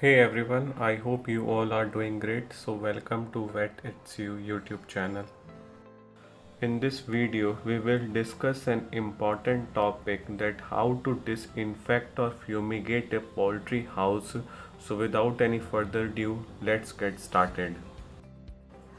Hey everyone, I hope you all are doing great. So welcome to Vet It's You YouTube channel. In this video, we will discuss an important topic that how to disinfect or fumigate a poultry house. So without any further ado, let's get started.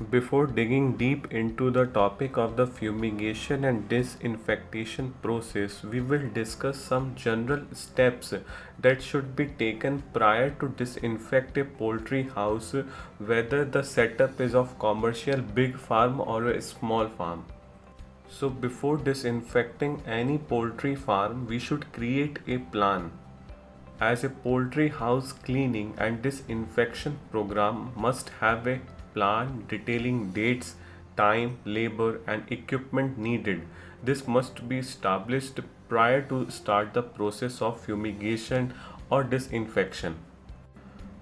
Before digging deep into the topic of the fumigation and disinfection process, we will discuss some general steps that should be taken prior to disinfect a poultry house, whether the setup is of commercial big farm or a small farm. So before disinfecting any poultry farm, we should create a plan. As a poultry house cleaning and disinfection program must have a plan detailing dates, time, labor and equipment needed. This must be established prior to start the process of fumigation or disinfection.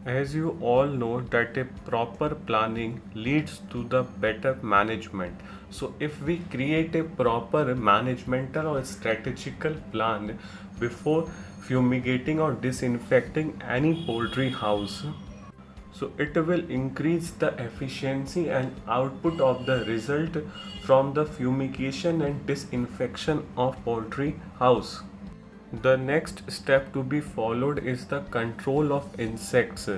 As you all know that a proper planning leads to the better management. So if we create a proper managemental or strategical plan before fumigating or disinfecting any poultry house, so it will increase the efficiency and output of the result from the fumigation and disinfection of poultry house. The next step to be followed is the control of insects.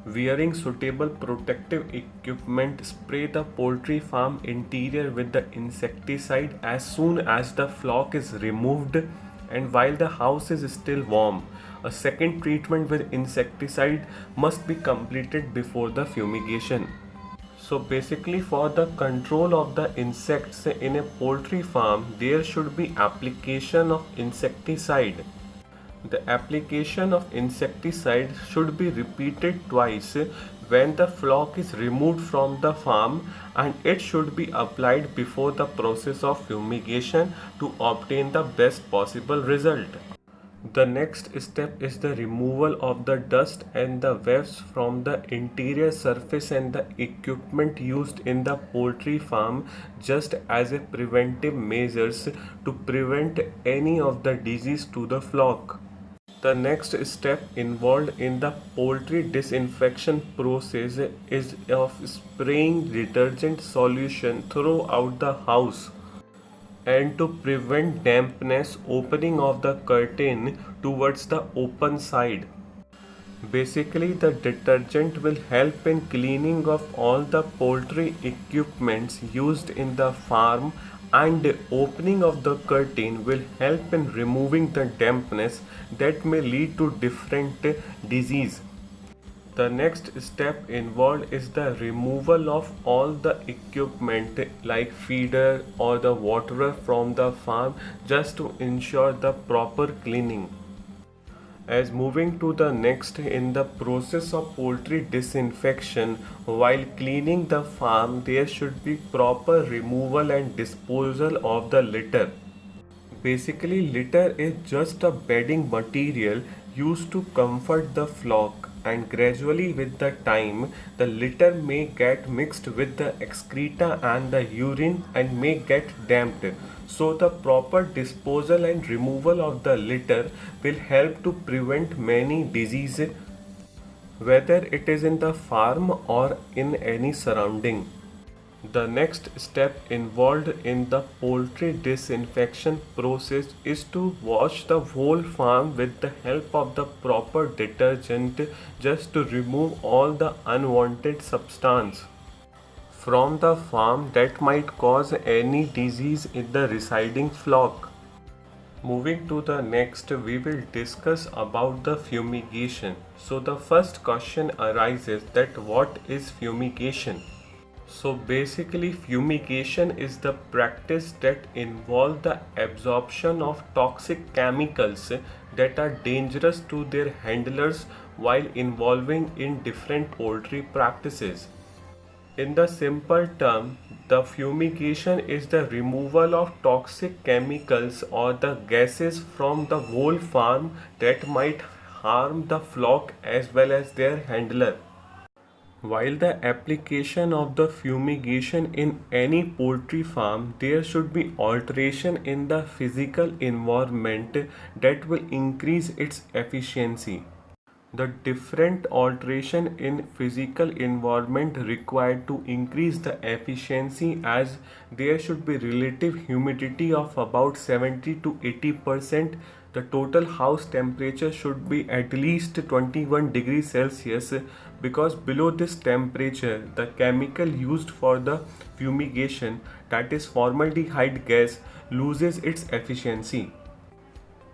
Wearing suitable protective equipment, spray the poultry farm interior with the insecticide as soon as the flock is removed and while the house is still warm. A second treatment with insecticide must be completed before the fumigation. So basically for the control of the insects in a poultry farm, there should be application of insecticide. The application of insecticide should be repeated twice when the flock is removed from the farm, and it should be applied before the process of fumigation to obtain the best possible result. The next step is the removal of the dust and the webs from the interior surface and the equipment used in the poultry farm, just as a preventive measures to prevent any of the disease to the flock. The next step involved in the poultry disinfection process is of spraying detergent solution throughout the house and to prevent dampness, opening of the curtain towards the open side. Basically, the detergent will help in cleaning of all the poultry equipments used in the farm, and opening of the curtain will help in removing the dampness that may lead to different disease. The next step involved is the removal of all the equipment like feeder or the waterer from the farm, just to ensure the proper cleaning. As moving to the next in the process of poultry disinfection, while cleaning the farm, there should be proper removal and disposal of the litter. Basically, litter is just a bedding material used to comfort the flock, and gradually with the time, the litter may get mixed with the excreta and the urine and may get damped. So, the proper disposal and removal of the litter will help to prevent many diseases, whether it is in the farm or in any surrounding. The next step involved in the poultry disinfection process is to wash the whole farm with the help of the proper detergent, just to remove all the unwanted substance from the farm that might cause any disease in the residing flock. Moving to the next, we will discuss about the fumigation. So the first question arises that what is fumigation? So basically, fumigation is the practice that involves the absorption of toxic chemicals that are dangerous to their handlers while involving in different poultry practices. In the simple term, the fumigation is the removal of toxic chemicals or the gases from the whole farm that might harm the flock as well as their handler. While the application of the fumigation in any poultry farm, there should be alteration in the physical environment that will increase its efficiency. The different alteration in physical environment required to increase the efficiency, as there should be relative humidity of about 70 to 80%. The total house temperature should be at least 21 degrees Celsius, because below this temperature the chemical used for the fumigation, that is formaldehyde gas, loses its efficiency.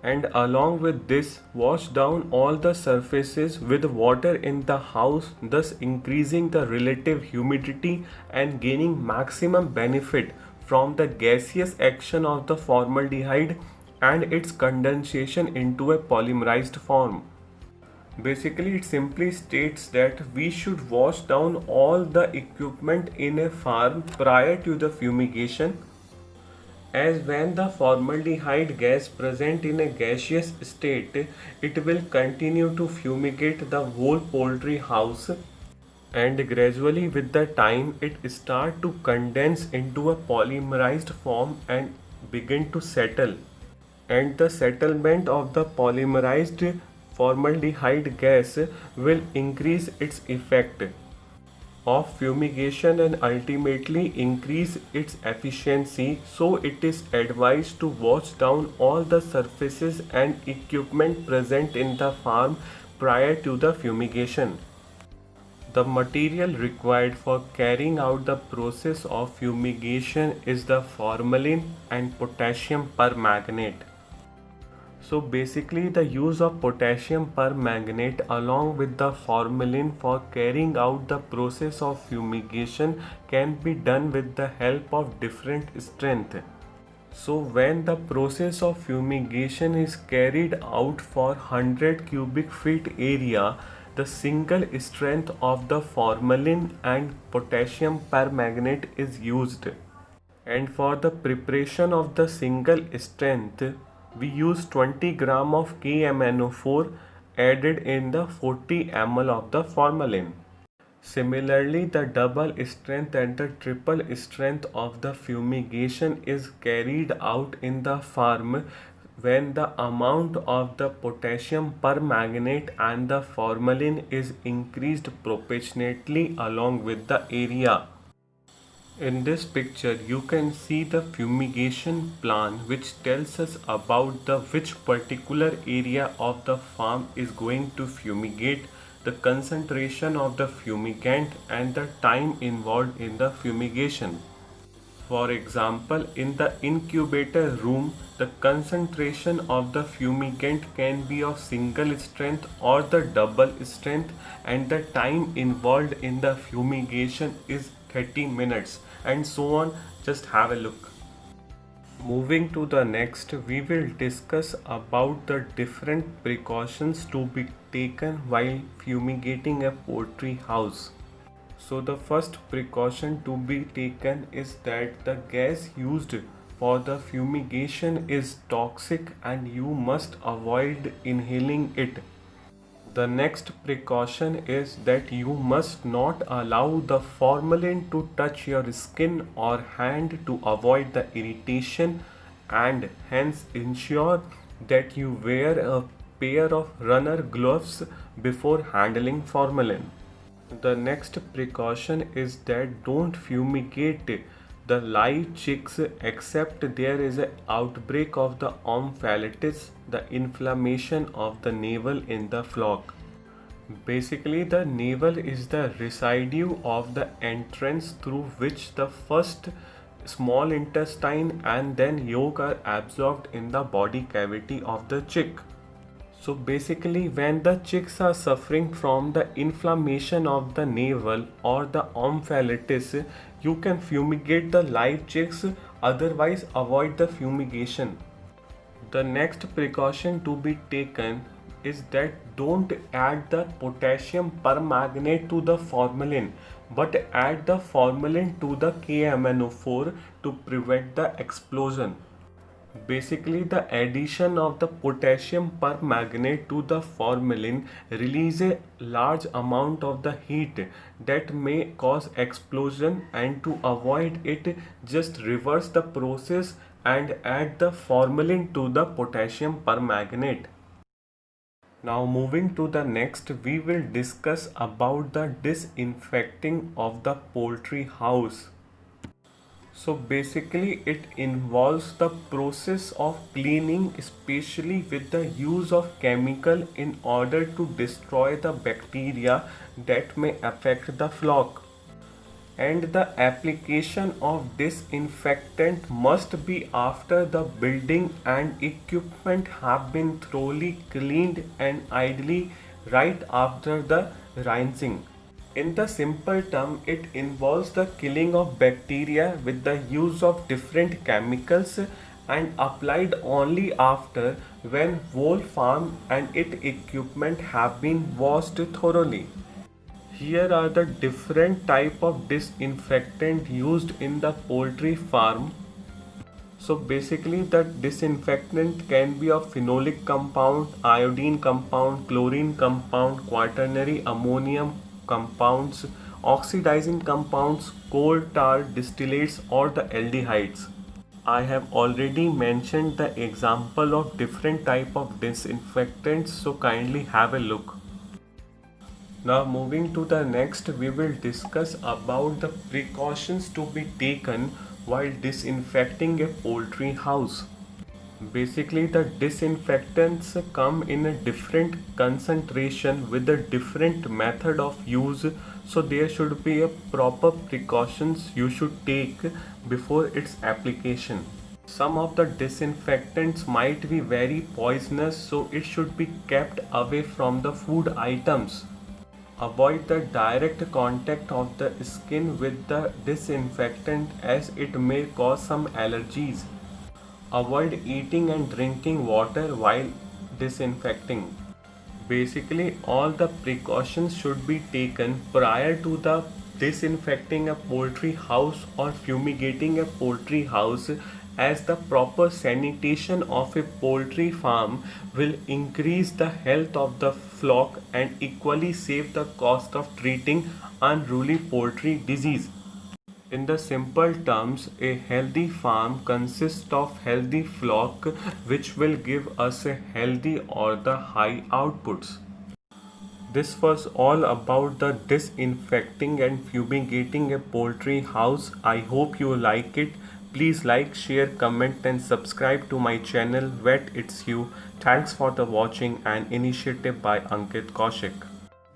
And along with this, wash down all the surfaces with water in the house, thus increasing the relative humidity and gaining maximum benefit from the gaseous action of the formaldehyde and its condensation into a polymerized form. Basically, it simply states that we should wash down all the equipment in a farm prior to the fumigation, as when the formaldehyde gas present in a gaseous state, it will continue to fumigate the whole poultry house, and gradually with the time it start to condense into a polymerized form and begin to settle. And the settlement of the polymerized formaldehyde gas will increase its effect of fumigation and ultimately increase its efficiency. So it is advised to wash down all the surfaces and equipment present in the farm prior to the fumigation. The material required for carrying out the process of fumigation is the formalin and potassium permanganate. So basically, the use of potassium permanganate along with the formalin for carrying out the process of fumigation can be done with the help of different strength. So when the process of fumigation is carried out for 100 cubic feet area, the single strength of the formalin and potassium permanganate is used. And for the preparation of the single strength, we use 20 gram of KMnO4 added in the 40 ml of the formalin. Similarly, the double strength and the triple strength of the fumigation is carried out in the farm when the amount of the potassium permanganate and the formalin is increased proportionately along with the area. In this picture, you can see the fumigation plan, which tells us about the which particular area of the farm is going to fumigate, the concentration of the fumigant and the time involved in the fumigation. For example, in the incubator room, the concentration of the fumigant can be of single strength or the double strength, and the time involved in the fumigation is 30 minutes, and so on. Just have a look. Moving to the next, we will discuss about the different precautions to be taken while fumigating a poultry house. So the first precaution to be taken is that the gas used for the fumigation is toxic and you must avoid inhaling it. The next precaution is that you must not allow the formalin to touch your skin or hand to avoid the irritation, and hence ensure that you wear a pair of runner gloves before handling formalin. The next precaution is that don't fumigate the live chicks except there is an outbreak of the omphalitis, the inflammation of the navel in the flock. Basically, the navel is the residue of the entrance through which the first small intestine and then yolk are absorbed in the body cavity of the chick. So basically, when the chicks are suffering from the inflammation of the navel or the omphalitis, you can fumigate the live chicks, otherwise avoid the fumigation. The next precaution to be taken is that don't add the potassium permanganate to the formalin, but add the formalin to the KMnO4 to prevent the explosion. Basically, the addition of the potassium permanganate to the formalin releases a large amount of the heat that may cause explosion, and to avoid it, just reverse the process and add the formalin to the potassium permanganate. Now moving to the next, we will discuss about the disinfecting of the poultry house. So basically it involves the process of cleaning, especially with the use of chemical in order to destroy the bacteria that may affect the flock. And the application of disinfectant must be after the building and equipment have been thoroughly cleaned and ideally right after the rinsing. In the simple term, it involves the killing of bacteria with the use of different chemicals and applied only after when whole farm and its equipment have been washed thoroughly. Here are the different type of disinfectant used in the poultry farm. So basically the disinfectant can be of phenolic compound, iodine compound, chlorine compound, quaternary ammonium compounds, oxidizing compounds, coal tar distillates or the aldehydes. I have already mentioned the example of different type of disinfectants, so kindly have a look. Now moving to the next, we will discuss about the precautions to be taken while disinfecting a poultry house. Basically the disinfectants come in a different concentration with a different method of use, so there should be a proper precautions you should take before its application. Some of the disinfectants might be very poisonous, so it should be kept away from the food items. Avoid the direct contact of the skin with the disinfectant as it may cause some allergies. Avoid eating and drinking water while disinfecting. Basically, all the precautions should be taken prior to the disinfecting a poultry house or fumigating a poultry house, as the proper sanitation of a poultry farm will increase the health of the flock and equally save the cost of treating unruly poultry disease. In the simple terms, a healthy farm consists of healthy flock which will give us a healthy or the high outputs. This was all about the disinfecting and fumigating a poultry house. I hope you like it. Please like, share, comment and subscribe to my channel Vet It's You. Thanks for the watching, an initiative by Ankit Kaushik.